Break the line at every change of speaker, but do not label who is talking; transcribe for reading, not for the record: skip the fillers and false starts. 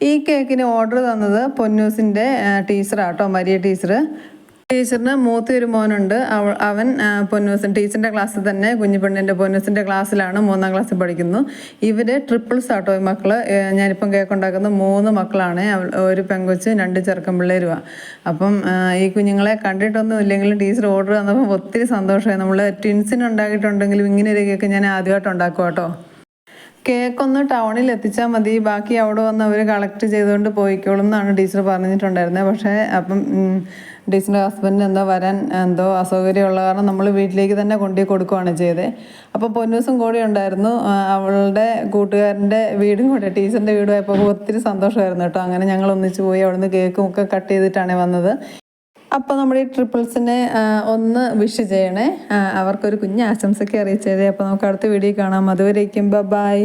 ഈ കേക്കിന് ഓർഡർ തന്നത് പൊന്നൂസിൻ്റെ ടീച്ചറാട്ടോ, മരിയ ടീച്ചർ. ടീച്ചറിന് മൂത്തൊരു മോനുണ്ട്. അവൻ ടീച്ചറിൻ്റെ ക്ലാസ്സിൽ തന്നെ, കുഞ്ഞിപ്പെണ്ണിൻ്റെ പൊന്നൂസിൻ്റെ ക്ലാസ്സിലാണ്, 3ാം ക്ലാസ്സിൽ പഠിക്കുന്നു. ഇവർ ട്രിപ്പിൾസ് ആട്ടോ ഈ മക്കൾ. ഞാനിപ്പം കേക്ക് ഉണ്ടാക്കുന്ന 3 മക്കളാണ്. ഒരു പെങ്കൊച്ച് 2 ചെറുക്കൻ പിള്ളേരുമാണ്. അപ്പം ഈ കുഞ്ഞുങ്ങളെ കണ്ടിട്ടൊന്നും ഇല്ലെങ്കിലും ടീച്ചർ ഓർഡർ തന്നപ്പോൾ ഒത്തിരി സന്തോഷമായി. നമ്മൾ ട്വിൻസിന് ഉണ്ടാക്കിയിട്ടുണ്ടെങ്കിലും ഇങ്ങനെ ഒരു കേക്ക് ഞാൻ ആദ്യമായിട്ട് ഉണ്ടാക്കും കേട്ടോ. കേക്കൊന്ന് ടൗണിൽ എത്തിച്ചാൽ മതി, ബാക്കി അവിടെ വന്ന് അവർ കളക്ട് ചെയ്തുകൊണ്ട് പോയിക്കോളും എന്നാണ് ടീച്ചർ പറഞ്ഞിട്ടുണ്ടായിരുന്നത്. പക്ഷേ അപ്പം ടീച്ചറിൻ്റെ ഹസ്ബൻഡിന് വരാൻ അസൗകര്യമുള്ള കാരണം നമ്മൾ വീട്ടിലേക്ക് തന്നെ കൊണ്ടുപോയി കൊടുക്കുകയാണ് ചെയ്തത്. അപ്പോൾ പൊന്നൂസും കൂടെ ഉണ്ടായിരുന്നു. അവളുടെ കൂട്ടുകാരൻ്റെ വീടും കൂടെ ടീച്ചറിൻ്റെ വീടുമായപ്പോൾ ഒത്തിരി സന്തോഷമായിരുന്നു കേട്ടോ. അങ്ങനെ ഞങ്ങൾ ഒന്നിച്ച് പോയി അവിടുന്ന് കേക്കും ഒക്കെ കട്ട് ചെയ്തിട്ടാണ് വന്നത്. അപ്പോൾ നമ്മുടെ ഈ ട്രിപ്പിൾസിനെ ഒന്ന് വിഷ് ചെയ്യണേ, അവർക്കൊരു കുഞ്ഞ് ആശംസയ്ക്ക് അറിയിച്ചത്. അപ്പോൾ നമുക്ക് അടുത്ത വീഡിയോ കാണാം. അതുവരേക്കും ബൈ.